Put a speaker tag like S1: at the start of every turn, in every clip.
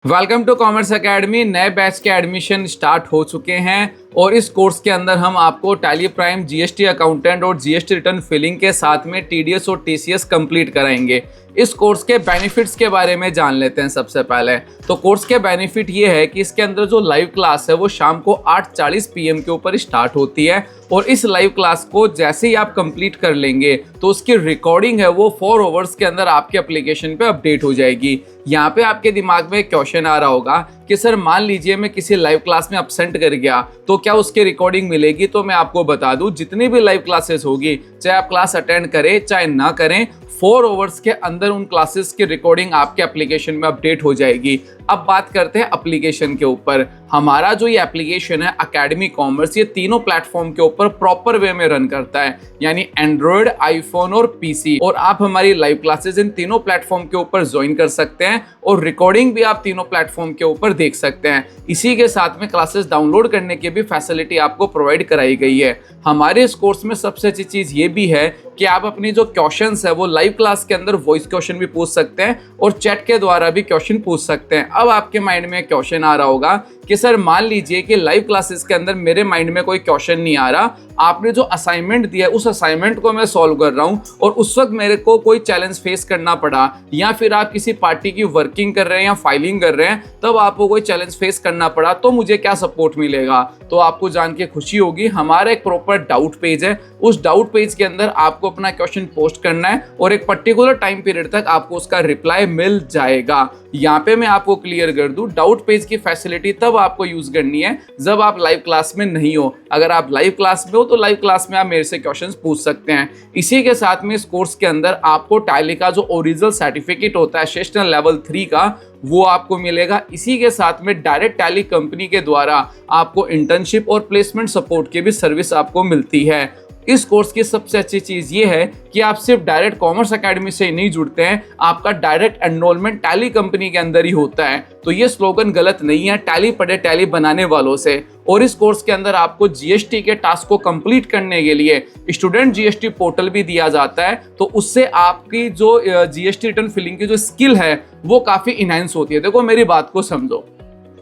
S1: Welcome to commerce academy. नए batch के admission start हो चुके हैं और इस कोर्स के अंदर हम आपको टैली प्राइम, जीएसटी अकाउंटेंट और जीएसटी रिटर्न फिलिंग के साथ में टीडीएस और टीसीएस कंप्लीट कराएंगे। इस कोर्स के बेनिफिट्स के बारे में जान लेते हैं। सबसे पहले तो कोर्स के बेनिफिट ये है कि इसके अंदर जो लाइव क्लास है वो शाम को 8:40 PM के ऊपर स्टार्ट होती है और इस लाइव क्लास को जैसे ही आप कंप्लीट कर लेंगे तो उसकी रिकॉर्डिंग है वो 4 आवर्स के अंदर आपके एप्लीकेशन पे अपडेट हो जाएगी। यहाँ पे आपके दिमाग में एक क्वेश्चन आ रहा होगा कि सर मान लीजिए मैं किसी लाइव क्लास में अब्सेंट कर गया तो क्या उसकी रिकॉर्डिंग मिलेगी? तो मैं आपको बता दूं, जितनी भी लाइव क्लासेस होगी, चाहे आप क्लास अटेंड करें चाहे ना करें, 4 आवर्स के अंदर उन क्लासेस की रिकॉर्डिंग आपके एप्लीकेशन में अपडेट हो जाएगी। अब बात करते हैं एप्लीकेशन के ऊपर। हमारा जो ये एप्लीकेशन है अकेडमी कॉमर्स, ये तीनों प्लेटफॉर्म के ऊपर प्रॉपर वे में रन करता है, यानी एंड्रॉयड, आईफोन और पीसी। और आप हमारी लाइव क्लासेस इन तीनों प्लेटफॉर्म के ऊपर ज्वाइन कर सकते हैं और रिकॉर्डिंग भी आप तीनों प्लेटफॉर्म के ऊपर देख सकते हैं। इसी के साथ में क्लासेस डाउनलोड करने की भी फैसिलिटी आपको प्रोवाइड कराई गई है। हमारे इस कोर्स में सबसे अच्छी चीज ये भी है कि आप अपनी जो क्वेश्चंस है वो लाइव क्लास के अंदर वॉइस क्वेश्चन भी पूछ सकते हैं और चैट के द्वारा भी क्वेश्चन पूछ सकते हैं। अब आपके माइंड में क्वेश्चन आ रहा होगा कि सर मान लीजिए कि लाइव क्लासेस के अंदर मेरे माइंड में कोई क्वेश्चन नहीं आ रहा, आपने जो असाइनमेंट दिया है उस असाइनमेंट को मैं सॉल्व कर रहा हूं और उस वक्त मेरे को कोई चैलेंज फेस करना पड़ा, या फिर आप किसी पार्टी की वर्किंग कर रहे हैं या फाइलिंग कर रहे हैं तब आपको कोई चैलेंज फेस करना पड़ा, तो मुझे क्या सपोर्ट मिलेगा? तो आपको जान के खुशी होगी, हमारा एक प्रॉपर डाउट पेज है। उस डाउट पेज के अंदर आपको अपना क्वेश्चन पोस्ट करना है और एक पर्टिकुलर टाइम पीरियड तक आपको उसका रिप्लाई मिल जाएगा। यहाँ पे मैं आपको क्लियर कर दूं, डाउट पेज की फैसिलिटी तब आपको यूज करनी है जब आप लाइव क्लास में नहीं हो। अगर आप लाइव क्लास में हो तो लाइव क्लास में आप मेरे से क्वेश्चंस पूछ सकते हैं। इसी के साथ में इस कोर्स के अंदर आपको टैली का जो ओरिजिनल सर्टिफिकेट होता है सेशनल लेवल 3 का, वो आपको मिलेगा। इसी के साथ में डायरेक्ट टैली कंपनी के द्वारा आपको इंटर्नशिप और प्लेसमेंट सपोर्ट की भी सर्विस आपको मिलती है। इस कोर्स की सबसे अच्छी चीज ये है कि आप सिर्फ डायरेक्ट कॉमर्स एकेडमी से ही नहीं जुड़ते हैं, आपका डायरेक्ट एनरोलमेंट टैली कंपनी के अंदर ही होता है। तो ये स्लोगन गलत नहीं है, टैली पढ़े टैली बनाने वालों से। और इस कोर्स के अंदर आपको जीएसटी के टास्क को कंप्लीट करने के लिए स्टूडेंट जीएसटी पोर्टल भी दिया जाता है, तो उससे आपकी जो जीएसटी रिटर्न फिलिंग की जो स्किल है वो काफी इनहांस होती है। देखो मेरी बात को समझो,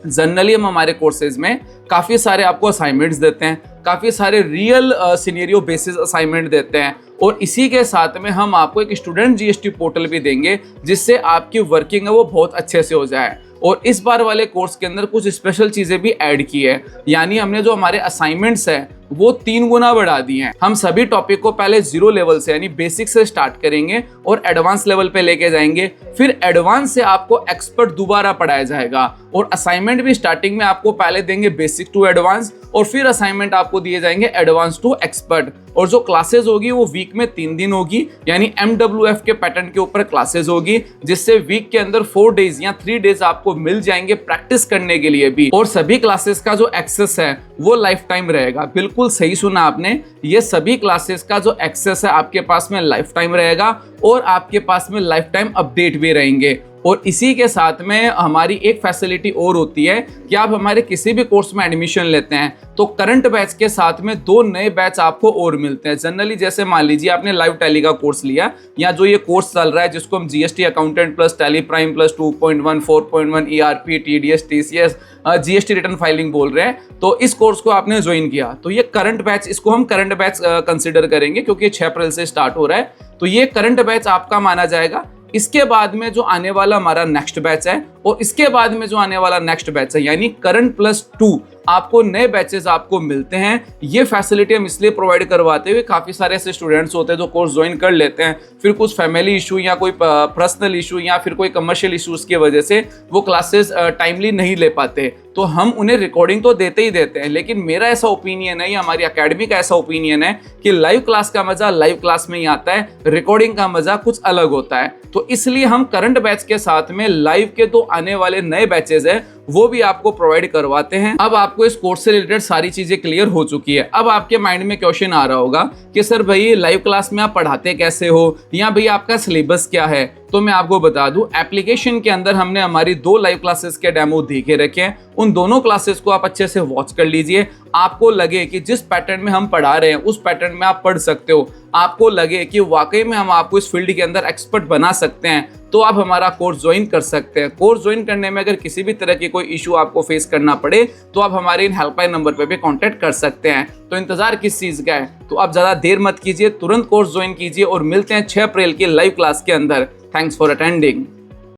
S1: जनरली हम हमारे कोर्सेज में काफ़ी सारे आपको असाइनमेंट्स देते हैं, काफ़ी सारे रियल सिनेरियो बेसिस असाइनमेंट देते हैं और इसी के साथ में हम आपको एक स्टूडेंट जीएसटी पोर्टल भी देंगे जिससे आपकी वर्किंग है वो बहुत अच्छे से हो जाए। और इस बार वाले कोर्स के अंदर कुछ स्पेशल चीज़ें भी ऐड की है, यानी हमने जो हमारे असाइनमेंट्स हैं वो 3 गुना बढ़ा दिए हैं। हम सभी टॉपिक को पहले 0 लेवल से यानी बेसिक से स्टार्ट करेंगे और एडवांस लेवल पे लेके जाएंगे, फिर एडवांस से आपको एक्सपर्ट दोबारा पढ़ाया जाएगा। और असाइनमेंट भी स्टार्टिंग में आपको पहले देंगे बेसिक टू एडवांस और फिर असाइनमेंट आपको दिए जाएंगे एडवांस टू एक्सपर्ट। और जो क्लासेस होगी वो वीक में 3 दिन होगी, यानी MWF के पैटर्न के ऊपर क्लासेस होगी, जिससे वीक के अंदर 4 डेज या 3 डेज आपको मिल जाएंगे प्रैक्टिस करने के लिए भी। और सभी क्लासेस का जो एक्सेस है वो लाइफ टाइम रहेगा। बिल्कुल सही सुना आपने, ये सभी क्लासेस का जो एक्सेस है आपके पास में लाइफ टाइम रहेगा और आपके पास में लाइफ टाइम अपडेट भी रहेंगे। और इसी के साथ में हमारी एक फैसिलिटी और होती है कि आप हमारे किसी भी कोर्स में एडमिशन लेते हैं तो करंट बैच के साथ में 2 नए बैच आपको और मिलते हैं। जनरली जैसे मान लीजिए आपने लाइव टैली का कोर्स लिया, या जो ये कोर्स चल रहा है जिसको हम GST accountant plus tally prime plus 2.1, 4.1, ERP, TDS, TCS, GST return filing बोल रहे हैं, तो इस कोर्स को आपने ज्वाइन किया तो ये करंट बैच, इसको हम करंट बैच कंसिडर करेंगे क्योंकि 6 अप्रैल से स्टार्ट हो रहा है, तो ये करंट बैच आपका माना जाएगा। इसके बाद में जो आने वाला हमारा नेक्स्ट बैच है और इसके बाद में जो आने वाला नेक्स्ट बैच है यानी करंट प्लस 2, आपको नए बैचेस आपको मिलते हैं। ये फैसिलिटी हम इसलिए प्रोवाइड करवाते हुए, काफ़ी सारे ऐसे स्टूडेंट्स होते हैं जो कोर्स ज्वाइन कर लेते हैं, फिर कुछ फैमिली इशू या कोई पर्सनल इशू या फिर कोई कमर्शियल इशूज़ की वजह से वो क्लासेस टाइमली नहीं ले पाते, तो हम उन्हें रिकॉर्डिंग तो देते ही देते हैं। लेकिन मेरा ऐसा ओपिनियन है, हमारी अकेडमी का ऐसा ओपिनियन है कि लाइव क्लास का मजा लाइव क्लास में ही आता है, रिकॉर्डिंग का मजा कुछ अलग होता है। तो इसलिए हम करंट बैच के साथ में लाइव के 2 आने वाले नए बैचेस हैं वो भी आपको प्रोवाइड करवाते हैं। अब आपको इस कोर्स से रिलेटेड सारी चीजें क्लियर हो चुकी है। अब आपके माइंड में क्वेश्चन आ रहा होगा कि सर भाई लाइव क्लास में आप पढ़ाते कैसे हो, या भाई आपका सिलेबस क्या है? तो मैं आपको बता दूं, एप्लीकेशन के अंदर हमने हमारी 2 लाइव क्लासेस के डेमो दे के रखे हैं। उन उन दोनों क्लासेस को आप अच्छे से वॉच कर लीजिए। आपको लगे कि जिस पैटर्न में हम पढ़ा रहे हैं उस पैटर्न में आप पढ़ सकते हो, आपको लगे कि वाकई में हम आपको इस फील्ड के अंदर एक्सपर्ट बना सकते हैं, तो आप हमारा कोर्स ज्वाइन कर सकते हैं। कोर्स ज्वाइन करने में अगर किसी भी तरह की कोई इशू आपको फेस करना पड़े तो आप हमारे इन हेल्पलाइन नंबर पर भी कांटेक्ट कर सकते हैं। तो इंतजार किस चीज़ का है, तो आप ज़्यादा देर मत कीजिए, तुरंत कोर्स ज्वाइन कीजिए और मिलते हैं 6 अप्रैल की लाइव क्लास के अंदर। Thanks for attending.